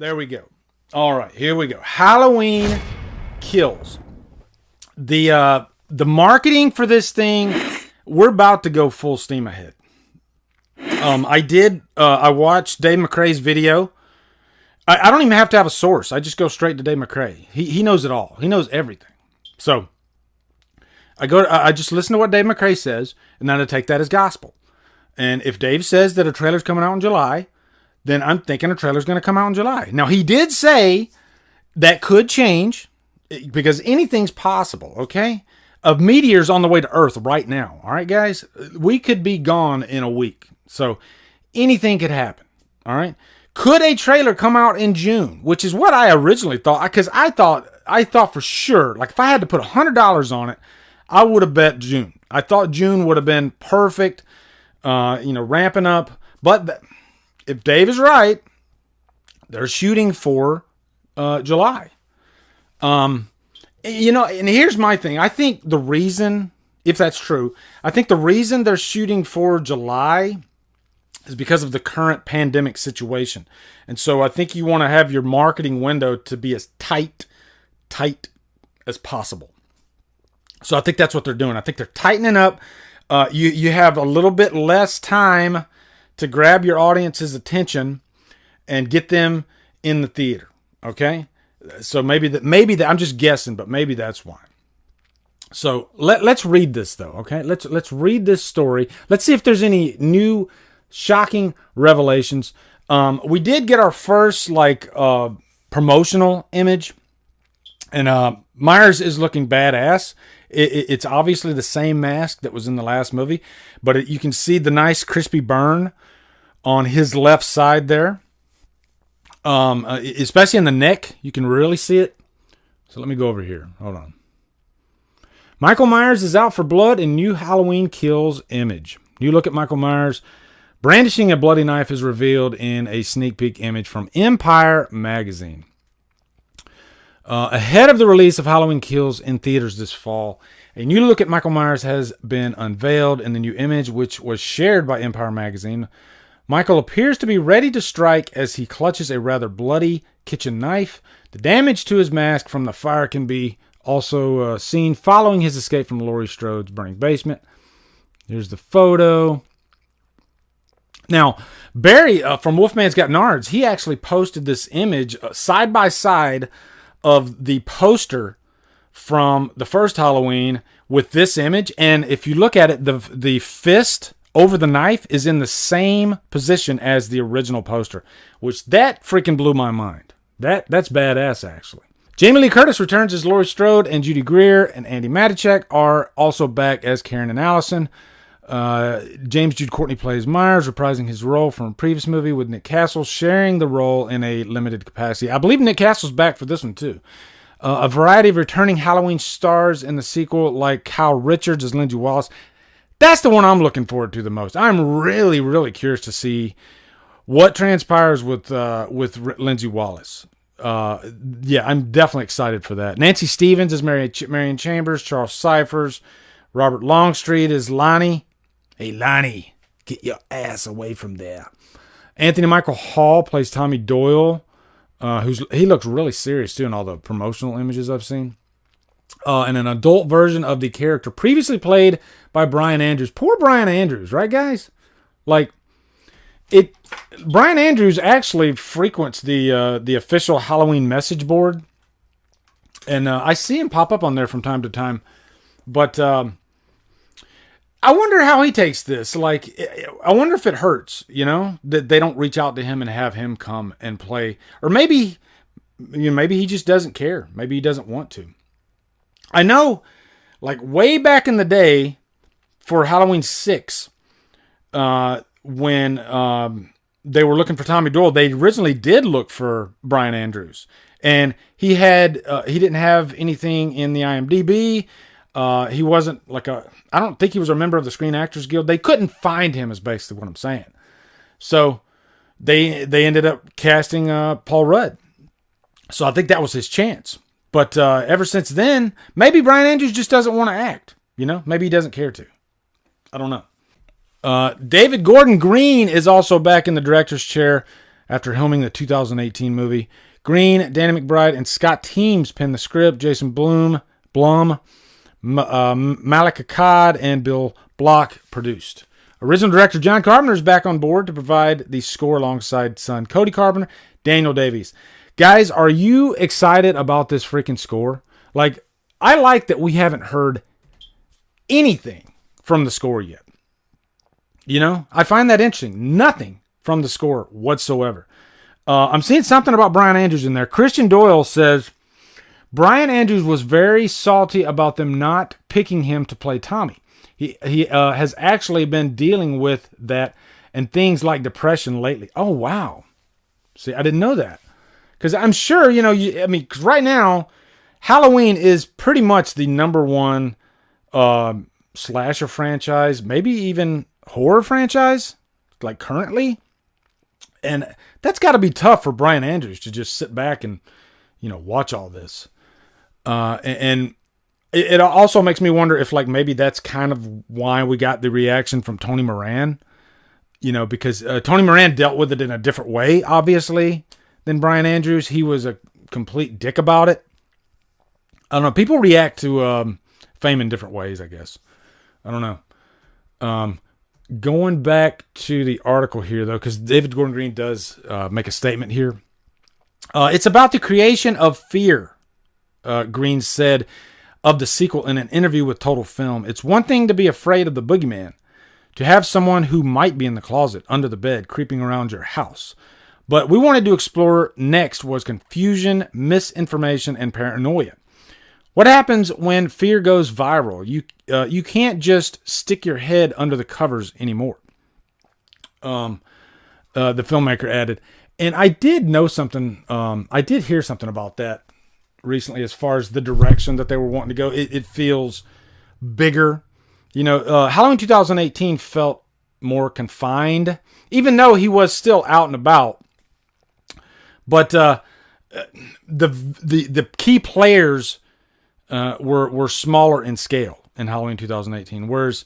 There we go. All right, here we go. Halloween Kills. The marketing for this thing, we're about to go full steam ahead. I watched Dave McCray's video. I don't even have to have a source. I just go straight to Dave McCray. He knows it all. He knows everything. So I just listen to what Dave McCray says, and then I take that as gospel. And if Dave says that a trailer's coming out in July, then I'm thinking a trailer's going to come out in July. Now, he did say that could change because anything's possible, okay? A meteor's on the way to Earth right now, all right, guys? We could be gone in a week. So anything could happen, all right? Could a trailer come out in June, which is what I originally thought, because I thought for sure, like if I had to put $100 on it, I would have bet June. I thought June would have been perfect, ramping up. But if Dave is right, they're shooting for July. And here's my thing. I think the reason, if that's true, I think the reason they're shooting for July is because of the current pandemic situation. And so I think you want to have your marketing window to be as tight as possible. So I think that's what they're doing. I think they're tightening up. You have a little bit less time to grab your audience's attention and get them in the theater. Okay? So maybe that I'm just guessing, but maybe that's why. So let's read this though, okay? Let's read this story. Let's see if there's any new shocking revelations. We did get our first promotional image, and Myers is looking badass. It's obviously the same mask that was in the last movie, but you can see the nice crispy burn on his left side there. Especially in the neck, you can really see it. So let me go over here. Hold on. Michael Myers is out for blood in new Halloween Kills image. New look at Michael Myers brandishing a bloody knife is revealed in a sneak peek image from Empire magazine. Ahead of the release of Halloween Kills in theaters this fall, a new look at Michael Myers has been unveiled in the new image, which was shared by Empire magazine. Michael appears to be ready to strike as he clutches a rather bloody kitchen knife. The damage to his mask from the fire can be also seen following his escape from Laurie Strode's burning basement. Here's the photo. Now, Barry from Wolfman's Got Nards, he actually posted this image side by side of the poster from the first Halloween with this image. And if you look at it, the fist over the knife is in the same position as the original poster, which that freaking blew my mind. That's badass, actually. Jamie Lee Curtis returns as Laurie Strode, and Judy Greer and Andy Matichak are also back as Karen and Allison. James Jude Courtney plays Myers, reprising his role from a previous movie, with Nick Castle sharing the role in a limited capacity. I believe Nick Castle's back for this one, too. A variety of returning Halloween stars in the sequel, like Kyle Richards as Lindsay Wallace. That's the one I'm looking forward to the most. I'm really, really curious to see what transpires with Lindsay Wallace. I'm definitely excited for that. Nancy Stevens as Marion Chambers, Charles Cyphers, Robert Longstreet as Lonnie. Hey, Lonnie, get your ass away from there. Anthony Michael Hall plays Tommy Doyle, he looks really serious too in all the promotional images I've seen. And an adult version of the character previously played by Brian Andrews. Poor Brian Andrews, right, guys? Brian Andrews actually frequents the official Halloween message board, and I see him pop up on there from time to time. But I wonder how he takes this. I wonder if it hurts, that they don't reach out to him and have him come and play, or maybe he just doesn't care. Maybe he doesn't want to. I know, way back in the day for Halloween 6, when they were looking for Tommy Doyle, they originally did look for Brian Andrews. And he didn't have anything in the IMDb. He wasn't I don't think he was a member of the Screen Actors Guild. They couldn't find him, is basically what I'm saying. So they ended up casting Paul Rudd. So I think that was his chance. But ever since then, maybe Brian Andrews just doesn't want to act. Maybe he doesn't care to. I don't know. David Gordon Green is also back in the director's chair after filming the 2018 movie. Green, Danny McBride, and Scott Teems penned the script. Jason Blum, Malik Akkad, and Bill Block produced. Original director John Carpenter is back on board to provide the score alongside son Cody Carpenter, Daniel Davies. Guys, are you excited about this freaking score? Like, I like that we haven't heard anything from the score yet. You know, I find that interesting. Nothing from the score whatsoever. I'm seeing something about Brian Andrews in there. Christian Doyle says Brian Andrews was very salty about them not picking him to play Tommy. He has actually been dealing with that and things like depression lately. Oh, wow. See, I didn't know that. Because I'm sure, you know, because right now, Halloween is pretty much the number one slasher franchise, maybe even horror franchise, like currently. And that's got to be tough for Brian Andrews to just sit back and, you know, watch all this. And it also makes me wonder if, like, maybe that's kind of why we got the reaction from Tony Moran. You know, because Tony Moran dealt with it in a different way, obviously, than Brian Andrews. He was a complete dick about it. I don't know. People react to fame in different ways, I guess. I don't know. Going back to the article here, though, because David Gordon Green does make a statement here. It's about the creation of fear, Green said of the sequel in an interview with Total Film. It's one thing to be afraid of the boogeyman, to have someone who might be in the closet, under the bed, creeping around your house. But we wanted to explore next was confusion, misinformation, and paranoia. What happens when fear goes viral? You can't just stick your head under the covers anymore. The filmmaker added, and I did know something. I did hear something about that recently, as far as the direction that they were wanting to go. It feels bigger. You know, Halloween 2018 felt more confined, even though he was still out and about. But the key players were smaller in scale in Halloween 2018, whereas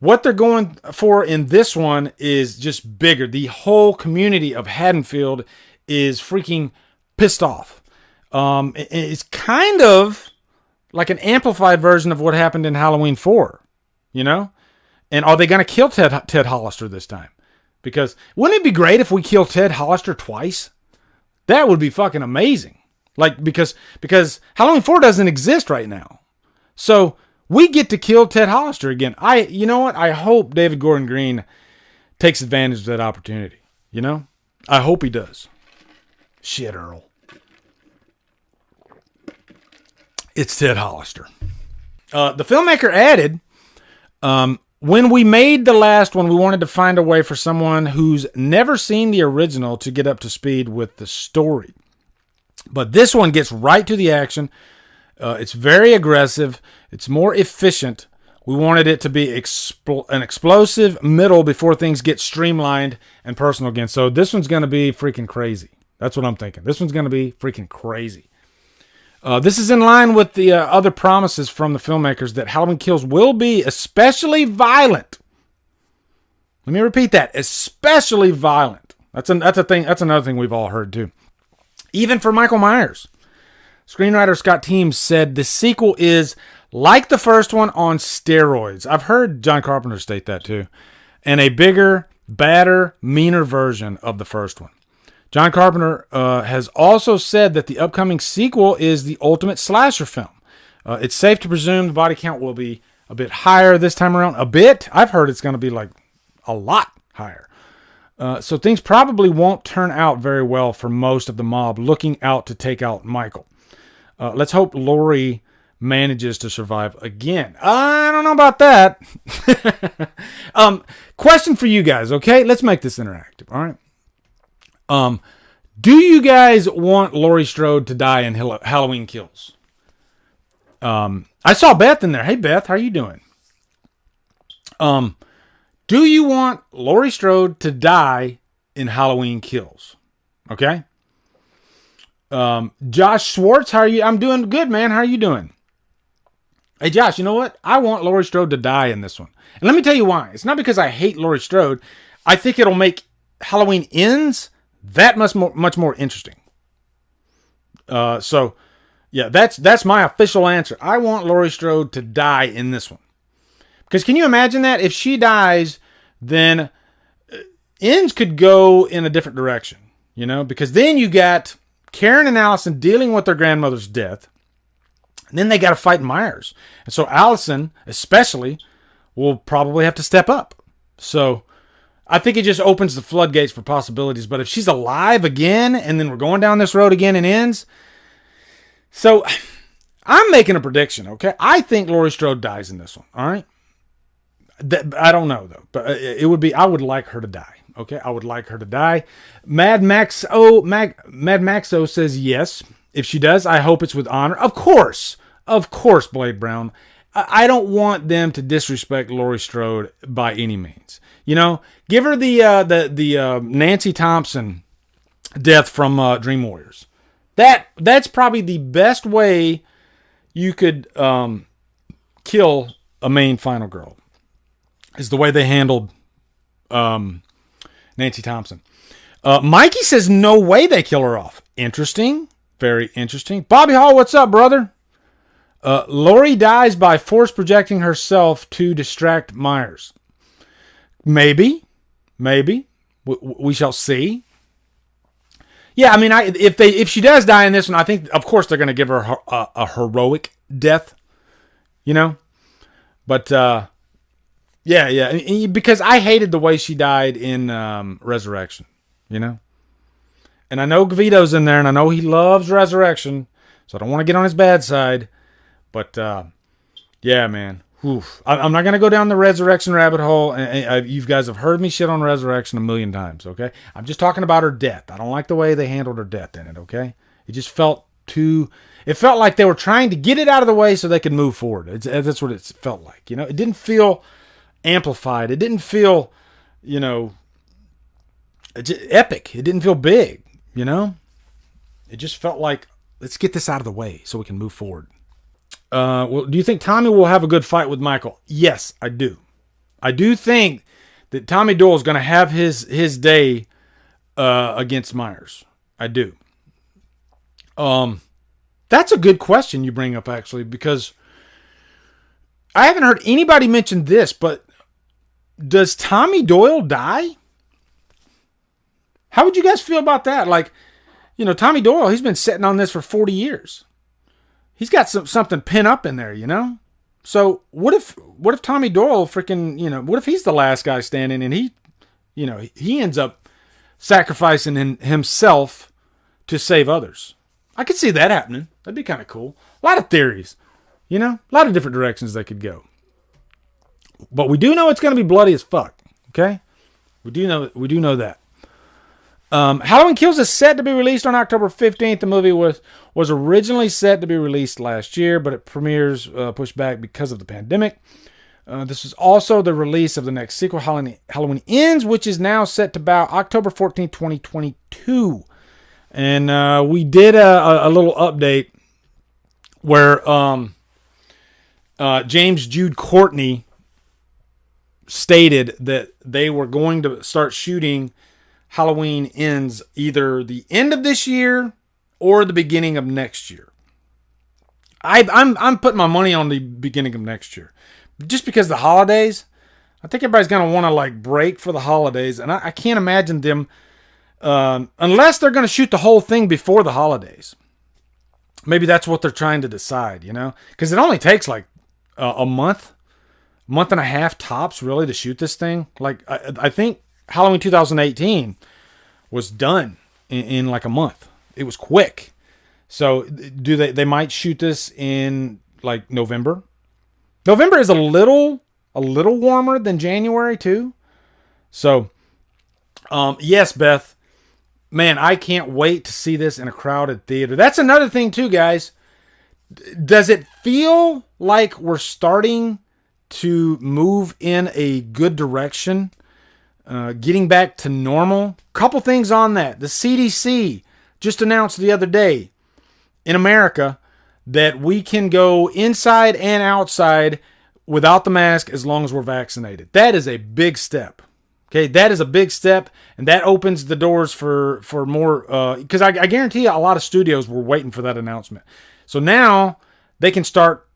what they're going for in this one is just bigger. The whole community of Haddonfield is freaking pissed off. It's kind of like an amplified version of what happened in Halloween 4, you know? And are they going to kill Ted Hollister this time? Because wouldn't it be great if we kill Ted Hollister twice? That would be fucking amazing. Like, because Halloween 4 doesn't exist right now. So we get to kill Ted Hollister again. You know what? I hope David Gordon Green takes advantage of that opportunity. You know? I hope he does. Shit, Earl. It's Ted Hollister. The filmmaker added, when we made the last one, we wanted to find a way for someone who's never seen the original to get up to speed with the story. But this one gets right to the action. It's very aggressive. It's more efficient. We wanted it to be an explosive middle before things get streamlined and personal again. So this one's going to be freaking crazy. That's what I'm thinking. This one's going to be freaking crazy. This is in line with the other promises from the filmmakers that Halloween Kills will be especially violent. Let me repeat that. Especially violent. That's a thing. That's another thing we've all heard too. Even for Michael Myers. Screenwriter Scott Teems said the sequel is like the first one on steroids. I've heard John Carpenter state that too. And a bigger, badder, meaner version of the first one. John Carpenter has also said that the upcoming sequel is the ultimate slasher film. It's safe to presume the body count will be a bit higher this time around. A bit? I've heard it's going to be like a lot higher. So things probably won't turn out very well for most of the mob looking out to take out Michael. Let's hope Laurie manages to survive again. I don't know about that. Question for you guys, okay? Let's make this interactive, all right? Do you guys want Laurie Strode to die in Halloween Kills? I saw Beth in there. Hey, Beth, how are you doing? Do you want Laurie Strode to die in Halloween Kills? Okay. Josh Schwartz, how are you? I'm doing good, man. How are you doing? Hey, Josh, you know what? I want Laurie Strode to die in this one. And let me tell you why. It's not because I hate Laurie Strode. I think it'll make Halloween Ends that much more interesting. So, yeah, that's my official answer. I want Laurie Strode to die in this one. Because can you imagine that? If she dies, then ends could go in a different direction, you know? Because then you got Karen and Allison dealing with their grandmother's death. And then they got to fight Myers. And so Allison, especially, will probably have to step up. So I think it just opens the floodgates for possibilities. But if she's alive again, and then we're going down this road again and ends. So I'm making a prediction, okay? I think Laurie Strode dies in this one, all right? I don't know, though. But it would be, I would like her to die, okay? I would like her to die. Mad Maxo says yes. If she does, I hope it's with honor. Of course, Blade Brown. I don't want them to disrespect Laurie Strode by any means. You know, give her the Nancy Thompson death from Dream Warriors. That's probably the best way you could kill a main final girl. Is the way they handled Nancy Thompson. Mikey says no way they kill her off. Interesting. Very interesting. Bobby Hall, what's up, brother? Laurie dies by force projecting herself to distract Myers. Maybe. We shall see. Yeah, I mean, if she does die in this one, I think, of course, they're going to give her a heroic death. You know? But, yeah. Because I hated the way she died in Resurrection. You know? And I know Gavito's in there, and I know he loves Resurrection, so I don't want to get on his bad side. But, yeah, man. Oof. I'm not going to go down the Resurrection rabbit hole. And you guys have heard me shit on Resurrection a million times, okay? I'm just talking about her death. I don't like the way they handled her death in it, okay? It just felt it felt like they were trying to get it out of the way so they could move forward. That's what it felt like, you know? It didn't feel amplified. It didn't feel, you know, epic. It didn't feel big, you know? It just felt like, let's get this out of the way so we can move forward. Well, do you think Tommy will have a good fight with Michael? Yes, I do. I do think that Tommy Doyle is going to have his day against Myers. I do. That's a good question you bring up, actually, because I haven't heard anybody mention this, but does Tommy Doyle die? How would you guys feel about that? Like, you know, Tommy Doyle, he's been sitting on this for 40 years. He's got something pinned up in there, you know? So what if Tommy Doyle freaking, you know, what if he's the last guy standing and he, you know, he ends up sacrificing himself to save others? I could see that happening. That'd be kind of cool. A lot of theories, you know? A lot of different directions they could go. But we do know it's going to be bloody as fuck, okay? We do know that. Halloween Kills is set to be released on October 15th. The movie was originally set to be released last year, but it premieres pushed back because of the pandemic. This is also the release of the next sequel, Halloween Ends, which is now set to about October 14th, 2022. And we did a little update where James Jude Courtney stated that they were going to start shooting Halloween Ends either the end of this year or the beginning of next year. I'm putting my money on the beginning of next year. Just because the holidays, I think everybody's going to want to like break for the holidays. And I can't imagine them, unless they're going to shoot the whole thing before the holidays. Maybe that's what they're trying to decide, you know? Because it only takes like a month and a half tops really to shoot this thing. Like I think Halloween 2018 was done in like a month. It was quick. So they might shoot this in like November. November is a little warmer than January too. So yes, Beth, man, I can't wait to see this in a crowded theater. That's another thing too, guys. Does it feel like we're starting to move in a good direction? Getting back to normal. Couple things on that. The CDC just announced the other day in America that we can go inside and outside without the mask as long as we're vaccinated. That is a big step. Okay, that is a big step, and that opens the doors for more. Because I guarantee you, a lot of studios were waiting for that announcement. So now they can start,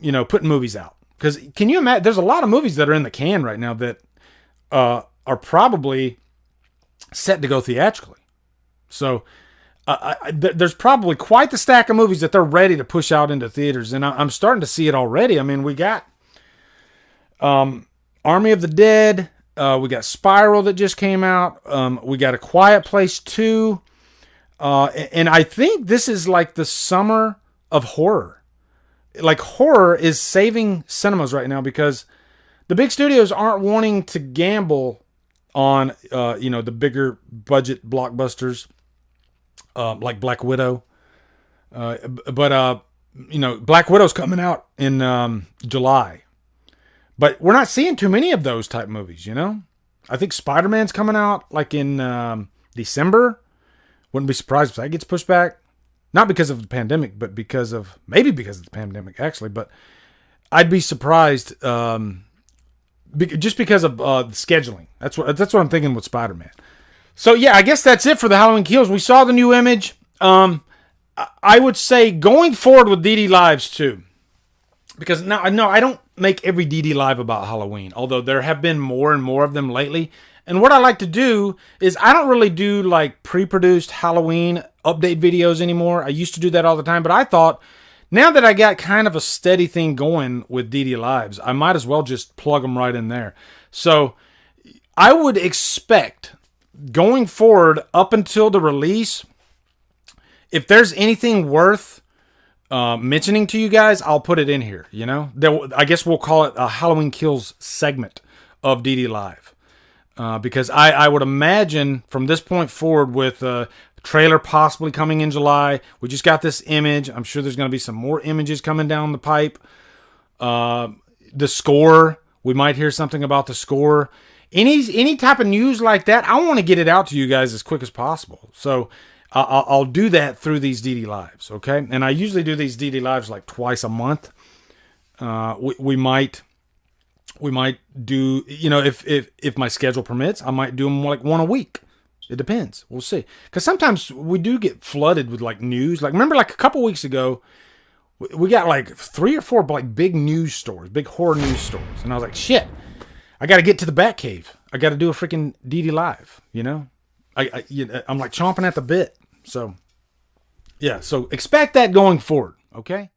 putting movies out. Because can you imagine? There's a lot of movies that are in the can right now that are probably set to go theatrically. So there's probably quite the stack of movies that they're ready to push out into theaters, and I'm starting to see it already. I mean, we got Army of the Dead. We got Spiral that just came out. We got A Quiet Place 2. And I think this is like the summer of horror. Like, horror is saving cinemas right now because the big studios aren't wanting to gamble on, the bigger budget blockbusters, like Black Widow. But Black Widow's coming out in July. But we're not seeing too many of those type movies, I think Spider-Man's coming out like in December. Wouldn't be surprised if that gets pushed back. Not because of the pandemic, but maybe because of the pandemic, actually. But I'd be surprised just because of the scheduling. That's what I'm thinking with Spider-Man. So, yeah, I guess that's it for the Halloween Kills. We saw the new image. I would say going forward with DDLives, too. Because now, no, I don't make every DDLive about Halloween, although there have been more and more of them lately. And what I like to do is I don't really do like pre-produced Halloween update videos anymore. I used to do that all the time, but I thought now that I got kind of a steady thing going with DDLives, I might as well just plug them right in there. So I would expect going forward up until the release, if there's anything worth mentioning to you guys, I'll put it in here, I guess we'll call it a Halloween Kills segment of DDLive. Because I would imagine from this point forward with a trailer possibly coming in July, we just got this image. I'm sure there's going to be some more images coming down the pipe. The score, we might hear something about the score. Any type of news like that, I want to get it out to you guys as quick as possible. So I'll do that through these DDLives, okay? And I usually do these DDLives like twice a month. We might do, if my schedule permits, I might do them like one a week. It depends. We'll see. Because sometimes we do get flooded with like news. Like, remember like a couple weeks ago, we got like 3 or 4 like big news stories, big horror news stories. And I was like, shit, I got to get to the Batcave. I got to do a freaking DDLive, I'm like chomping at the bit. So, yeah, so expect that going forward, okay?